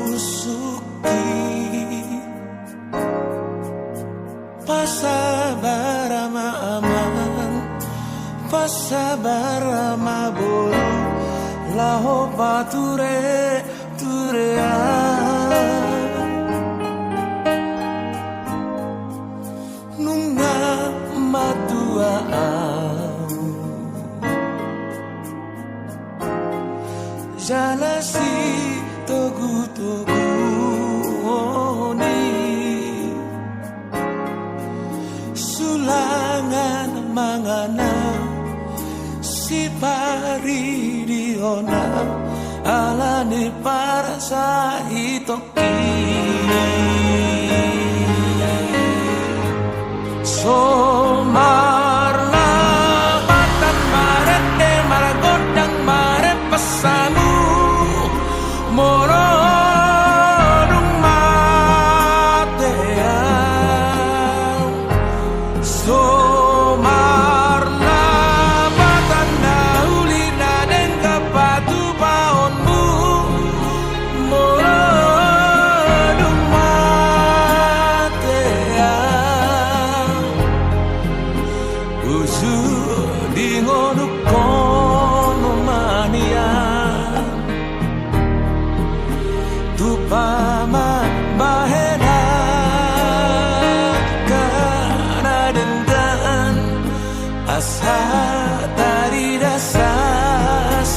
supusuki pasabarama aman pasabarama boro laho pature turea nunga matua jalasi togu-togu oni sulangan mangana si pari diona alane parasa itoki somarna batan marete maragodang mare pesamu morodung matea somarna batan naulina den kapatu paonmu morodung matea usu di ngono kono mania Tupama bahena karena dendam asa dari rasa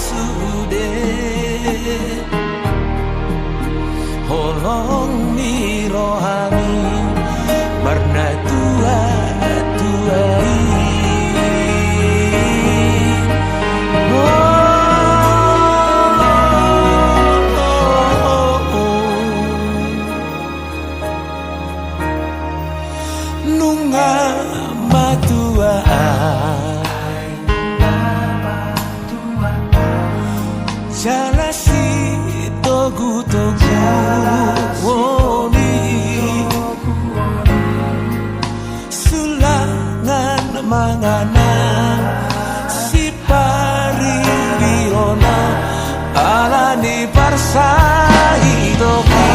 sude holong ni rohani warna tua tuai nunga matua jalasi togu-togu woni sulangan mangana si pari diona alani parsa hidoki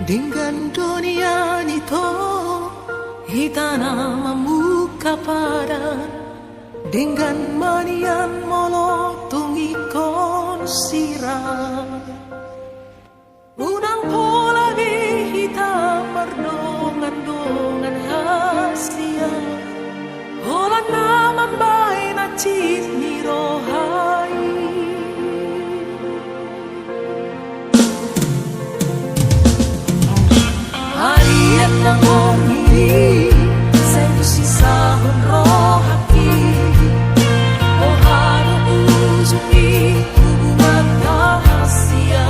Dengan dunia itu Hitana memuka pada dengan manian molotungi konsira Unang pola di hitam merdongan-dongan hasia Ola naman ba'y nachit ni rohai Harian ng ongiri Sa'yo sisahon rohaki O haro usuki hubungan rahasia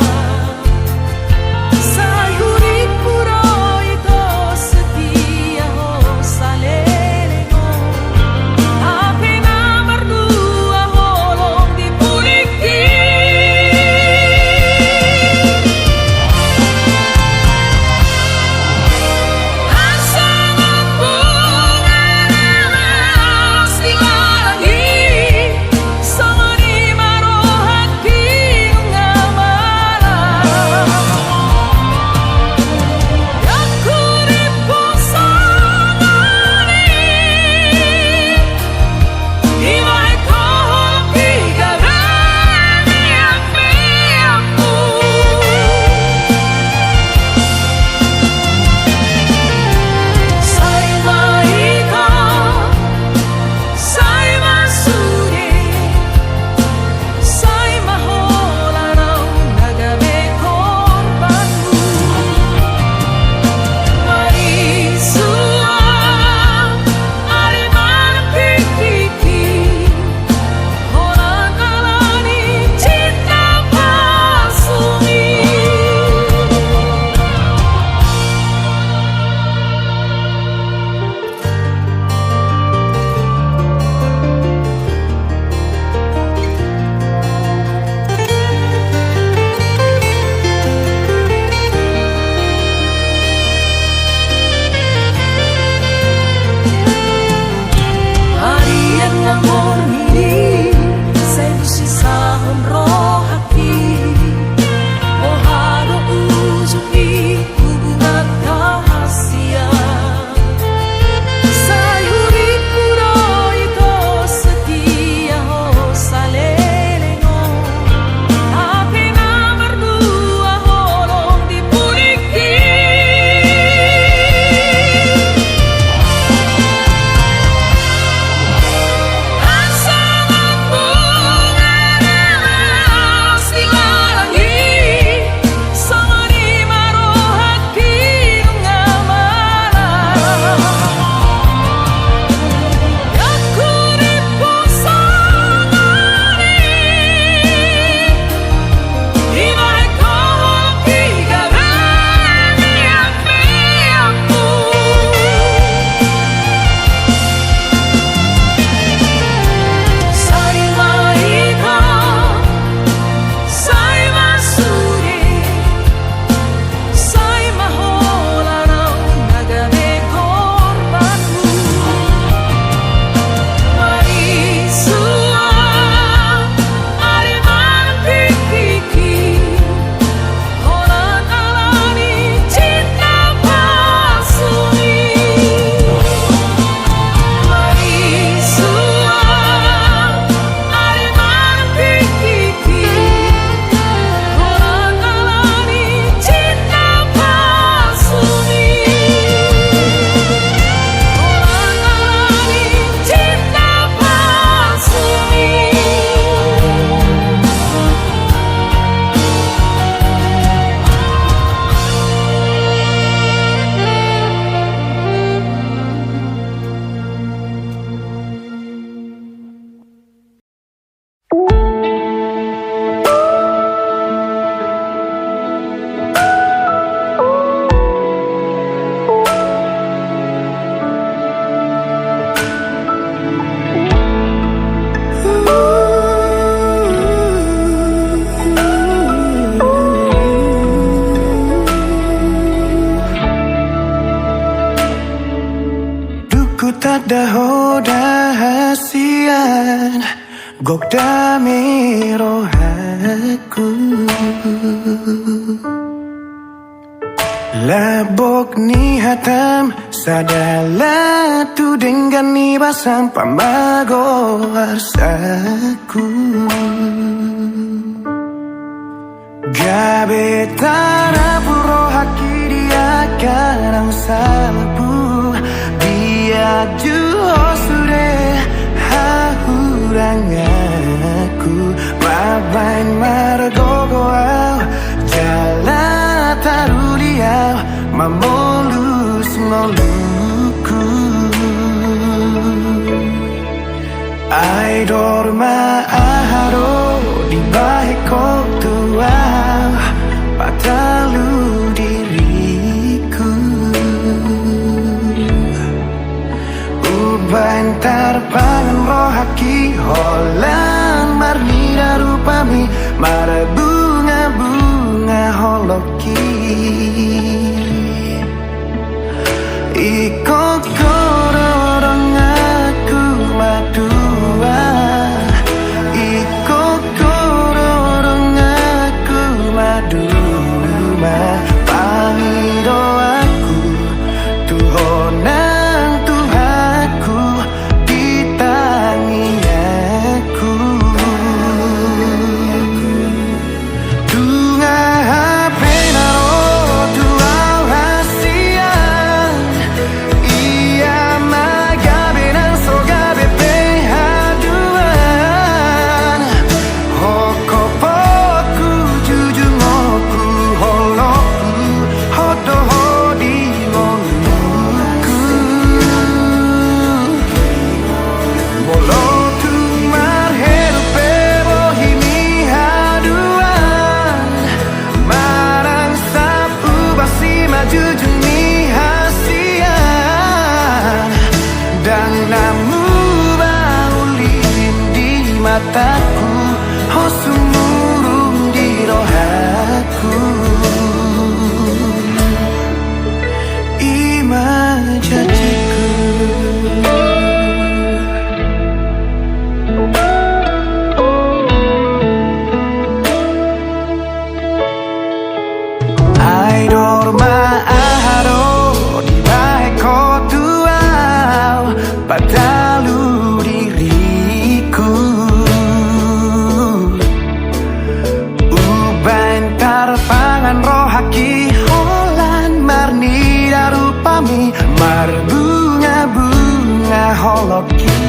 Sa'yo rin puro ito setia o saleleno Tapi na berdua holong dipuliki hasian gok dami rohaku Labok ni hatam sadala tu dengan ni basam pamago arsaku Gabe tanah puro haki dia karang salapu Dia juho sude hahurang aku Mabain margogo au jala taruliau mamolus moluku Ai dorma aharo di bahiko tua patalu diriku Ubantar pangan rohaki holan marnida rupami mara bunga-bunga holoki Iko kororong aku madua Iko kororong aku maduma Pangido aku Tuhonang Tuhaku Ditangi aku Tunga penaro tuau hasian Ia magabe nang sogabe pehaduan Hokopoku jujungoku holoku Hodoho di moluku Molotu marhelu pebo himi haduan Marang sapu basi maju juni hasian Dan namu baulim di mataku Hosumurung di rohaku Imajajiku Ai dorma aharo di baheko tuau patalu diriku Uban tarpangan rohaki holan marnida rupami mar bunga-bunga holoki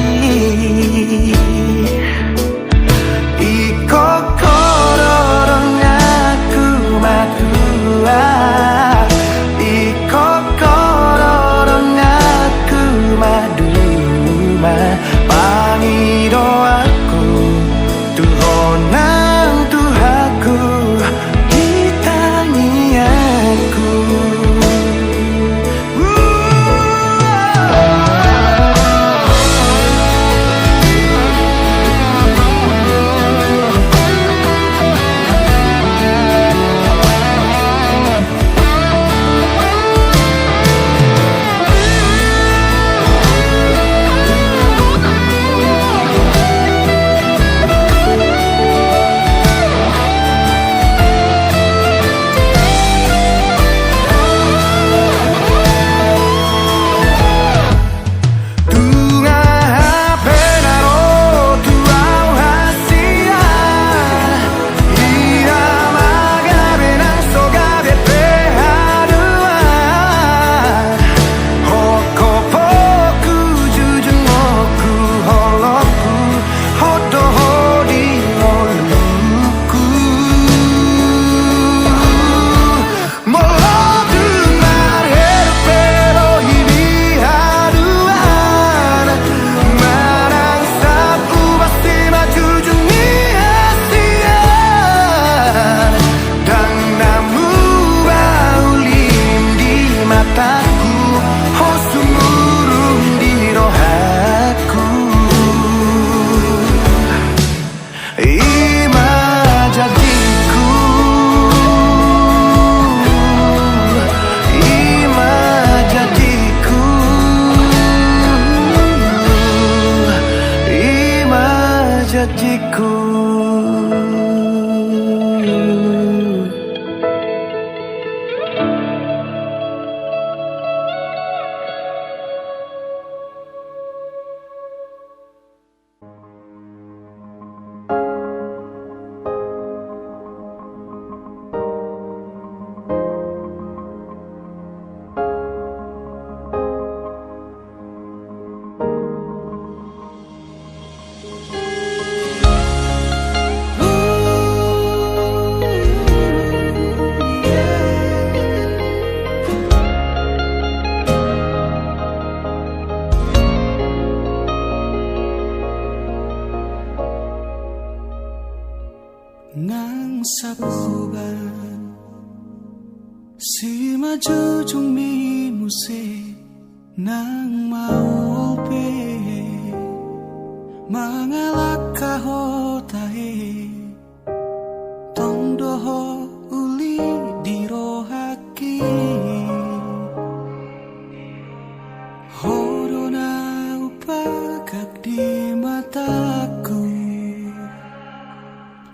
Iko kororong aku madua Iko kororong aku maduma Pangido aku Tuhonang Tuhaku Ditangi aku janjiku sapuban si maju jung mi musik nang mau pe mangalak kahotahe tong doho uli dirohaki horona upagak di mataku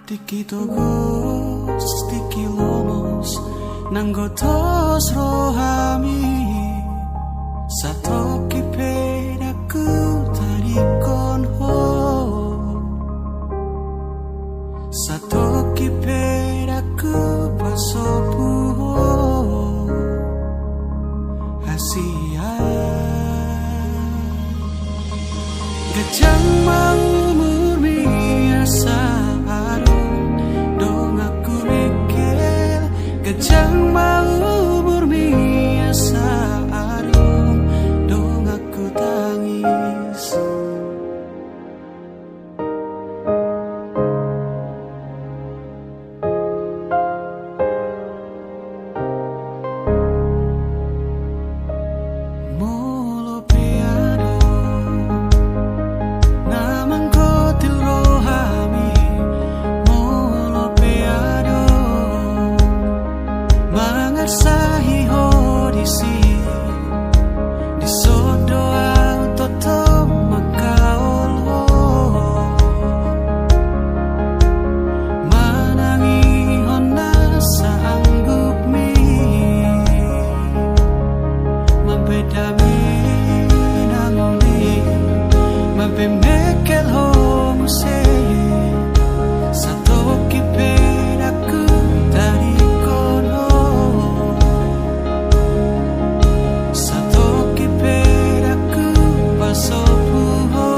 tiki togos tiki lomos nanggotos rohami satoki pedaku tarikon ho satoki pedaku pasopu ho hasia gajang mau murmi asa arung dong aku mikir gajang mau murmi asa arung dong aku tangis molo piano namang kotil rohami molo piano mangarsahi hodisi di sodo autoto makaol ho manangi hona saanggup mi mabedami nangoni mabemekel ho muse satoki pedaku dari kono satoki pedaku pasopu ho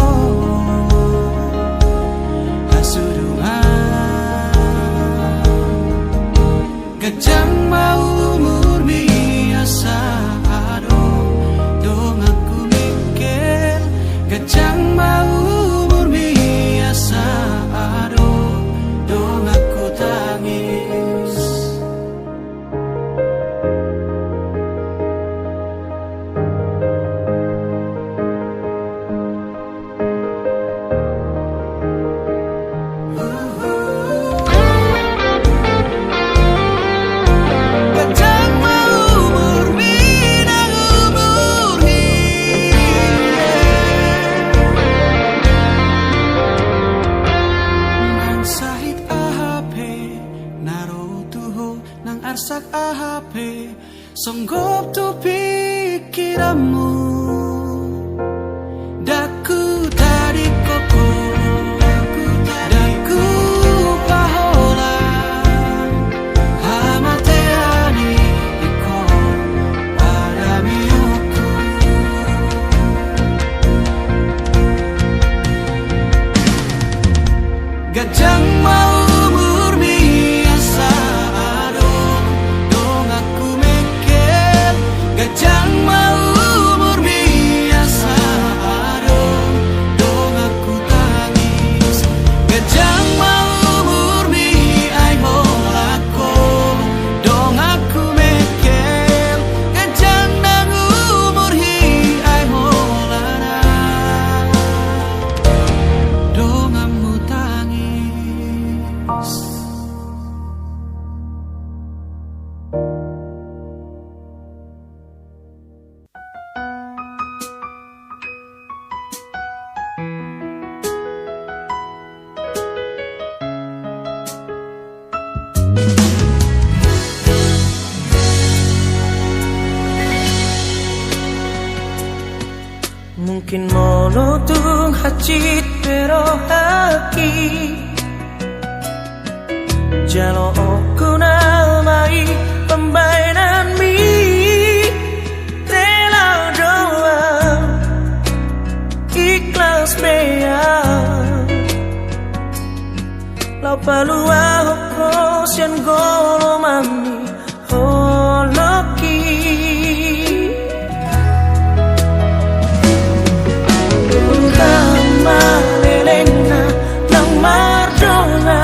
hasurungan gajang mau murmi asa adong dong aku mikir gajang mau murmi asa adong dong aku tangis gajang mau murmi nang umurhi nang sahit ahape narutuho nang arsak ahape songgop tu pikiranmu daku tadi koko daku pahola hamateani iko pada miuku gajang mau murmi asa adong dong aku mikir gajang mau murmi asa adong dong aku tangis gajang mau murmi ai holako dong aku mikir gajang nang umurhi ai holana dong amu tangis Mungkin monotung hacit pero haki jalo aku namai pembainan mi rela doa ikhlas bea lau palua hoko sian golo mami holoki Lelena nang mardona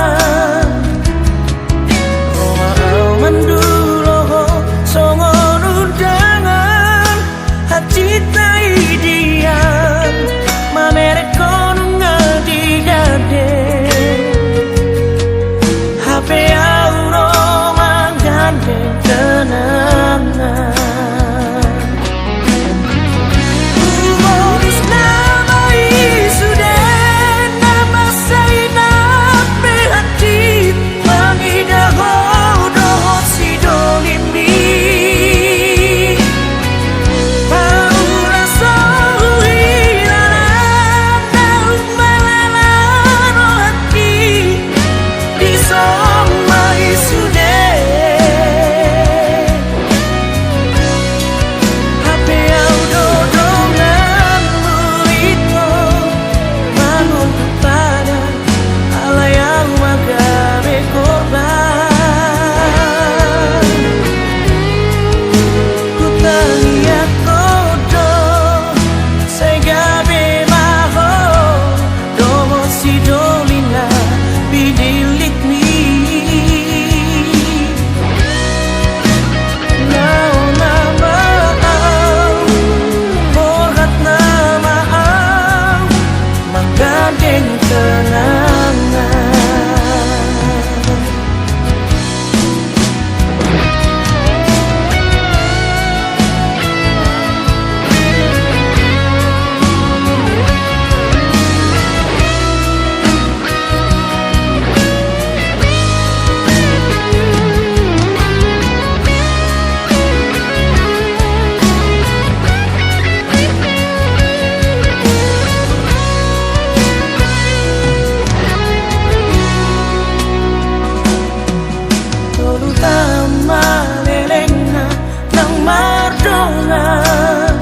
dongan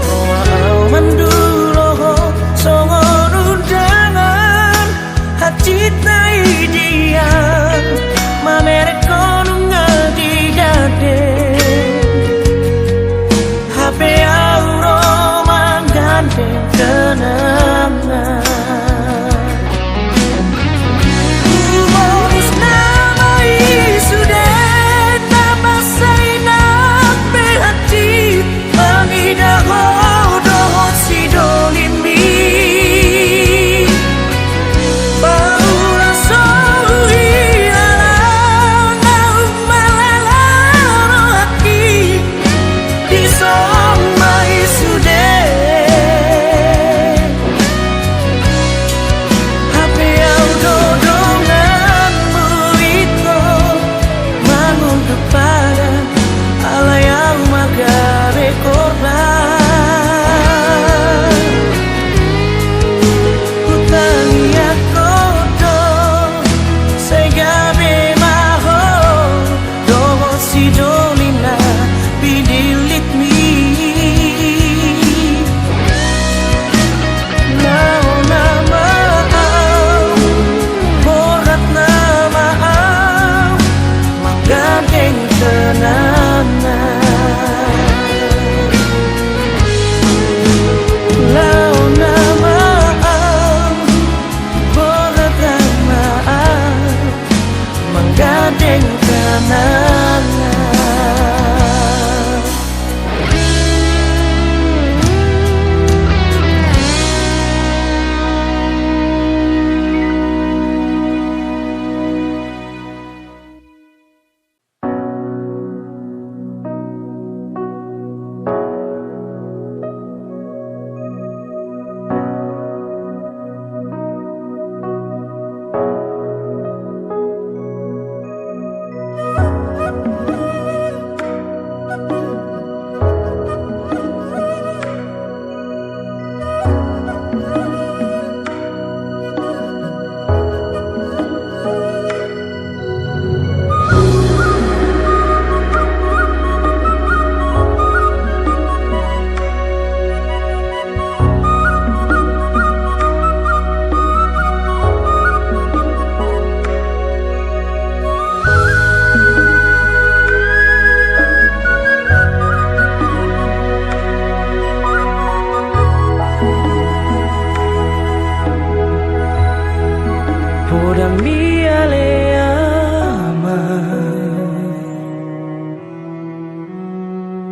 Roa manduloho songon undangan Hacit naidian Mamere konungal digade HP auro manggandeng kenangan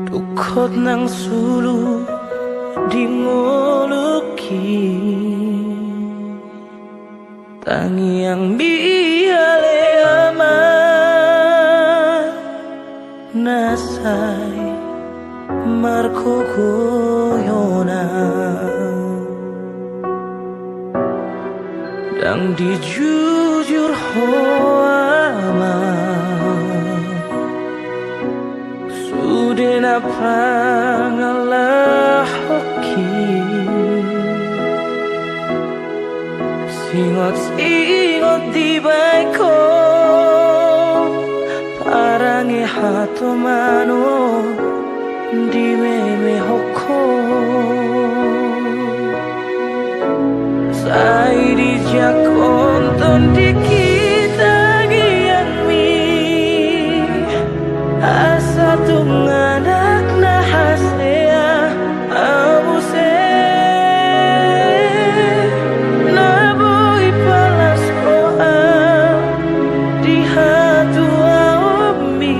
Tukot nang sulu di ngoluki tangi yang biale ama nasai marko koyona dang dijujur hoama Sudena pangalah hoki Singot di baiko Parangi hato mano di meme hoko Sai di jakonton di kita gianmi Asa tunganak na hasea abuse na boy palas koa di hatu aomi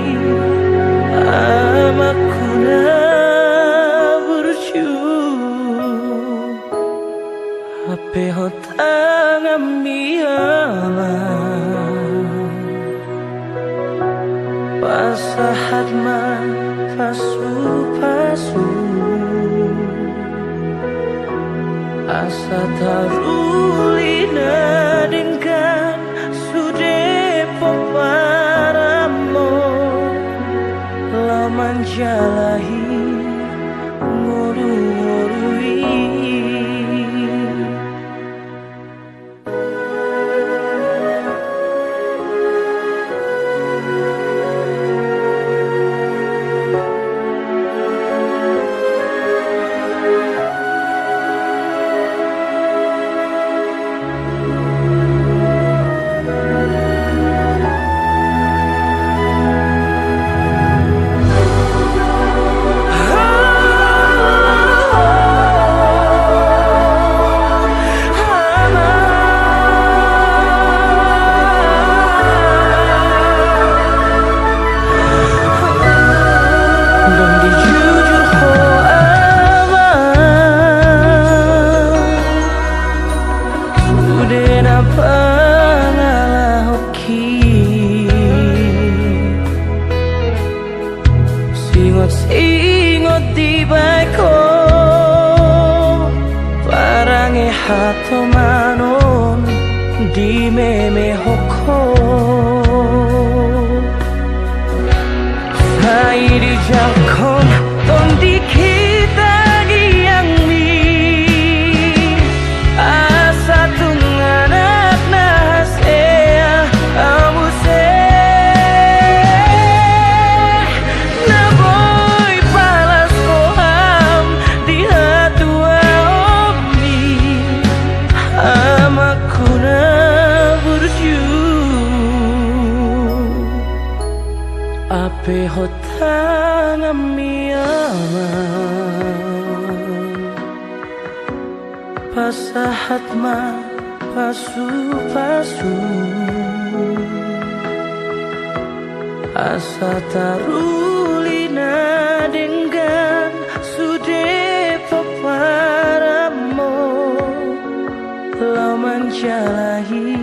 amakuna burju ape hotang ami ama Pasahat man pasu-pasu Asa tarulina dengan sude peparamo Laman jalahi ngoru-ngorui ingot di baiko parange hato manon di meme hoko sai di jalkon ton di kita yang mi asa tunganak nas ea amuse na boy palas koham di hatua omi amakuna burju ape hotang ami aman pasahat ma pasu-pasu asa tarulina dengan sude paparamo laman jalahi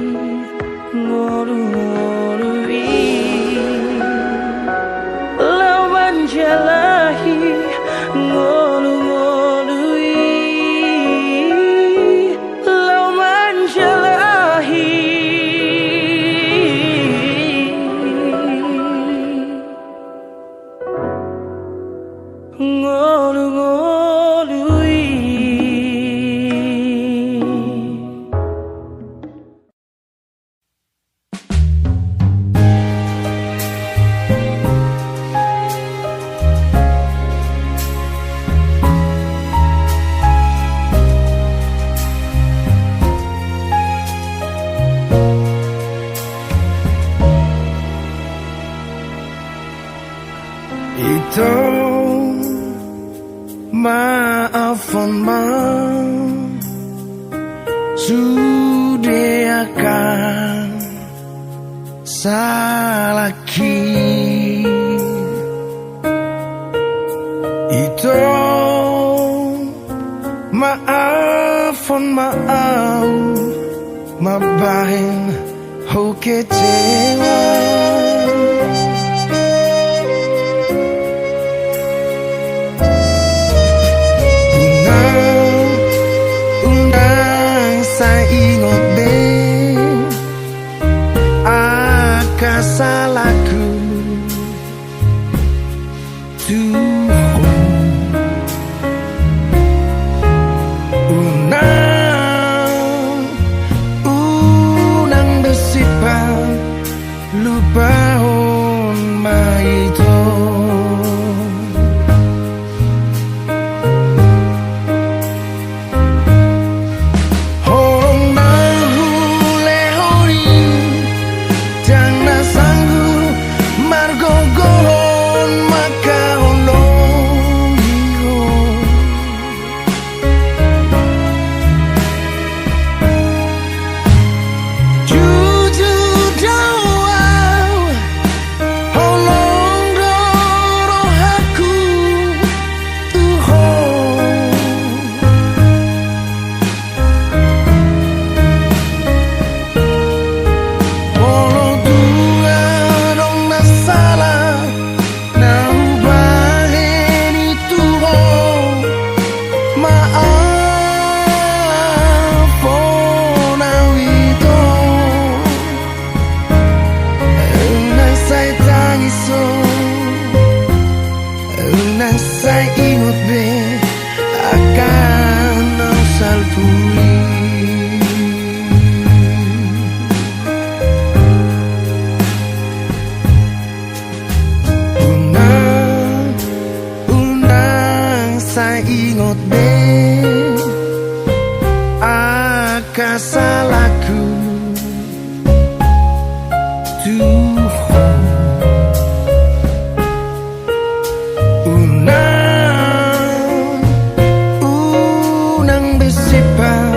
ngolu-ngolui laman jalahi ngolu-ngolui laman jalahi ngolu-ngolui. Ito maafkan man sudah akan salaki Ito maafkan maaf mabahin ho kecewa salahku unang bersifat lupa on maito saya ingat be akan asal tuli unang saya ingat be akan salahku unang bersifat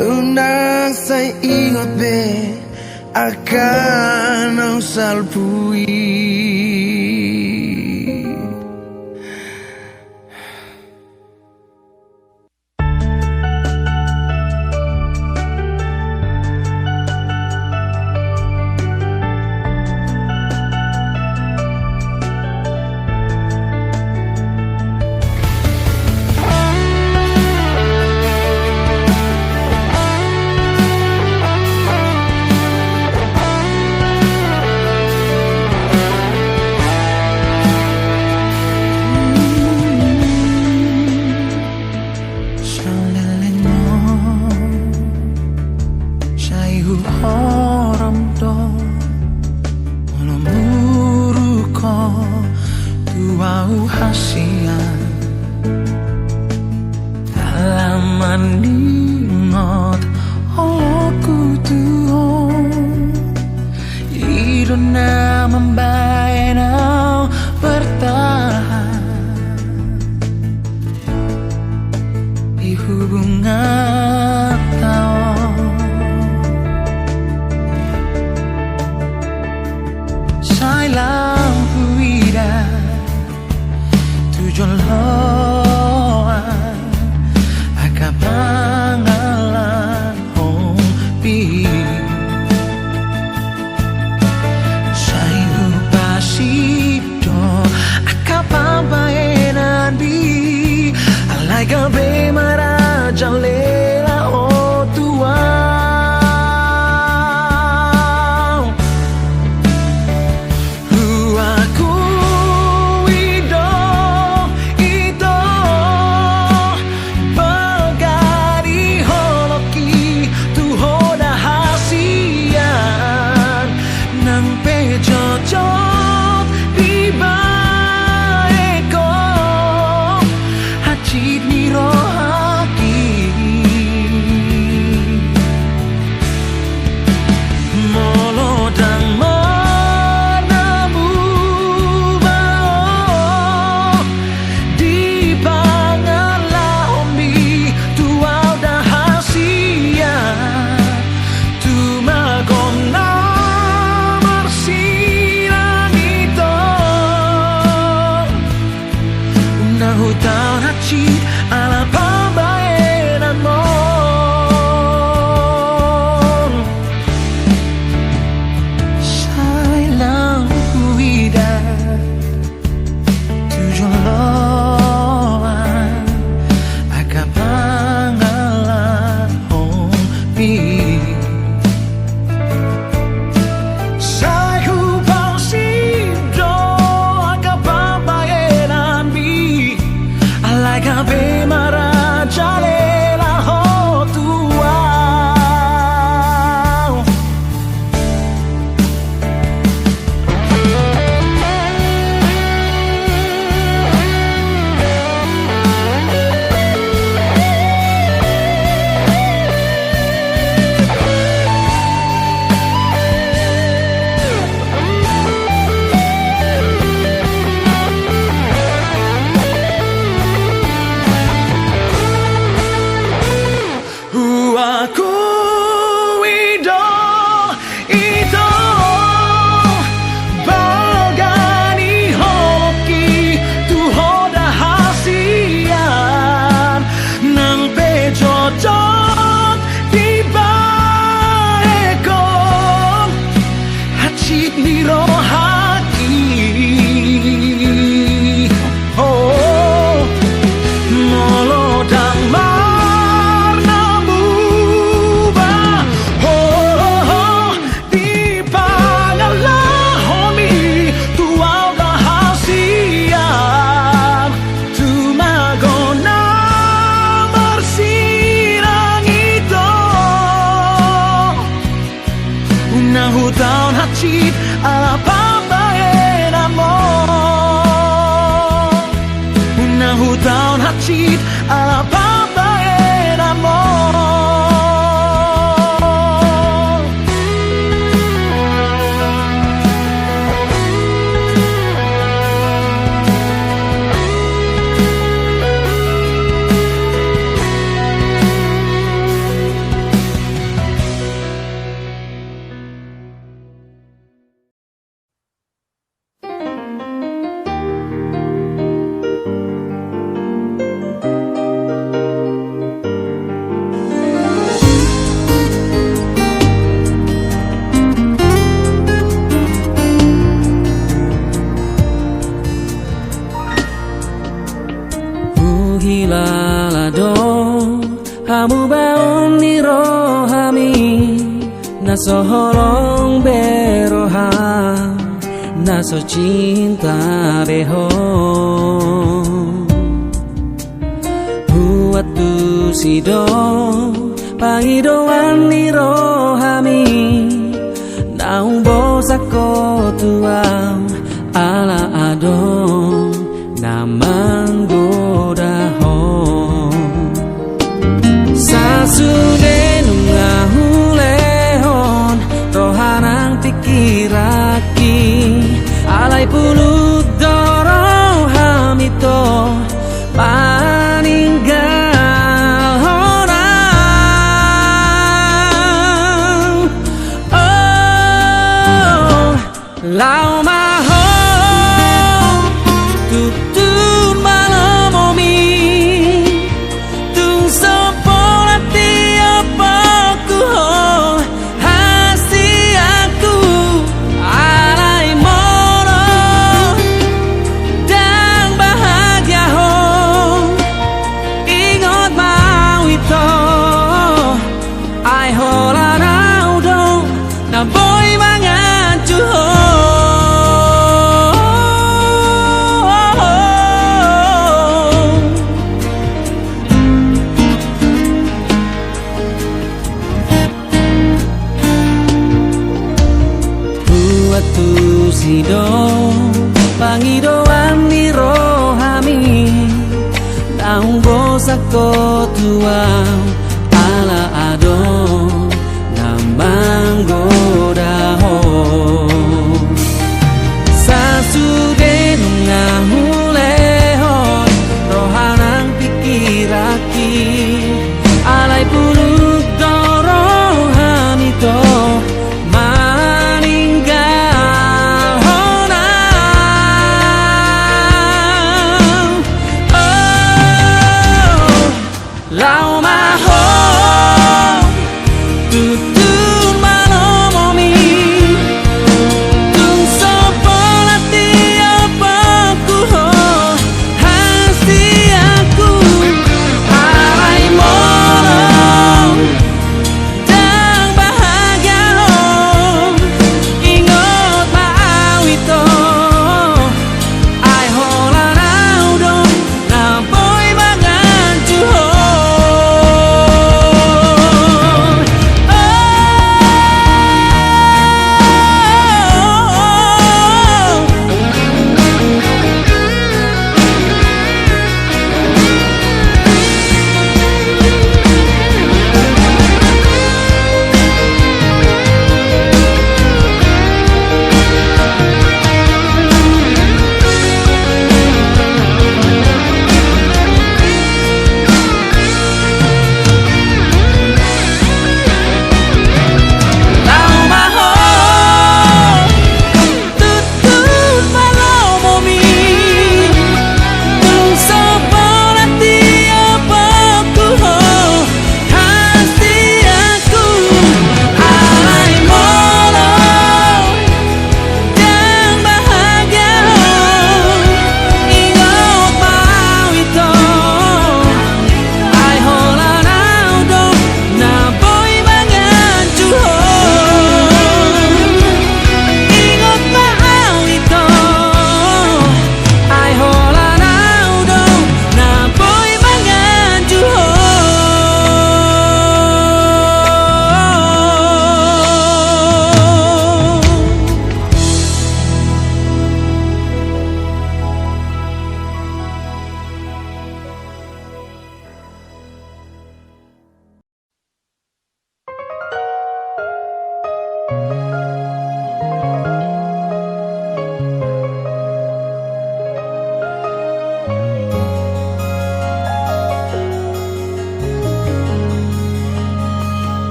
Unang sa ingot be akan ang salpui. naso holong beroha, naso cinta beho. Buat tu sido pangidoan ni rohami, naung bosako tuam ala adong namang godaho. Sasude nungahulehon rohanang pikiraki, alay pulut dorong hamito paninggal honang. Oh, lau maho tutun malamomi, tung sopola tiap aku ho hasi aku alai mono dan bahagia ho. Ingat mau itu ai hola nau dong na boy mangan cuho. Buat tu sido pangidoan ni rohami, naung bosako tuam ala adong namang godaho. Sasude nungahulehon rohanang pikiraki, alay puluk dorong hamito maninggal honang. Oh, lau maho tutun malamomi, tung sopola tiap aku ho hasti aku alai mono dan bahagia ho. Ingat mau itu ai hola nau dong na boy mangan cuho. Lau maho tutun malamomi, tung sopola tiap aku ho hasti aku alai mono dan bahagia ho. Ingat mau itu ai hola nau dong na boy mangan cuho. Ingat mau itu ai hola nau dong na boy mangan cuho.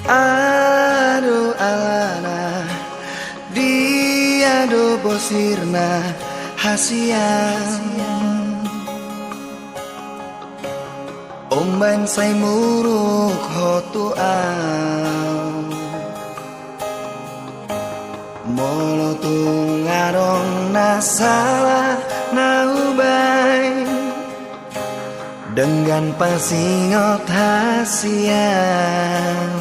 Aduh alana dia do bosirna hasian omban say muruk hotu au molo tungarong nasalah naubay dengan pasingot hasian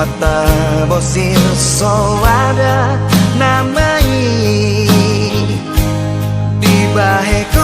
Pata bosir soada namai di bahe ko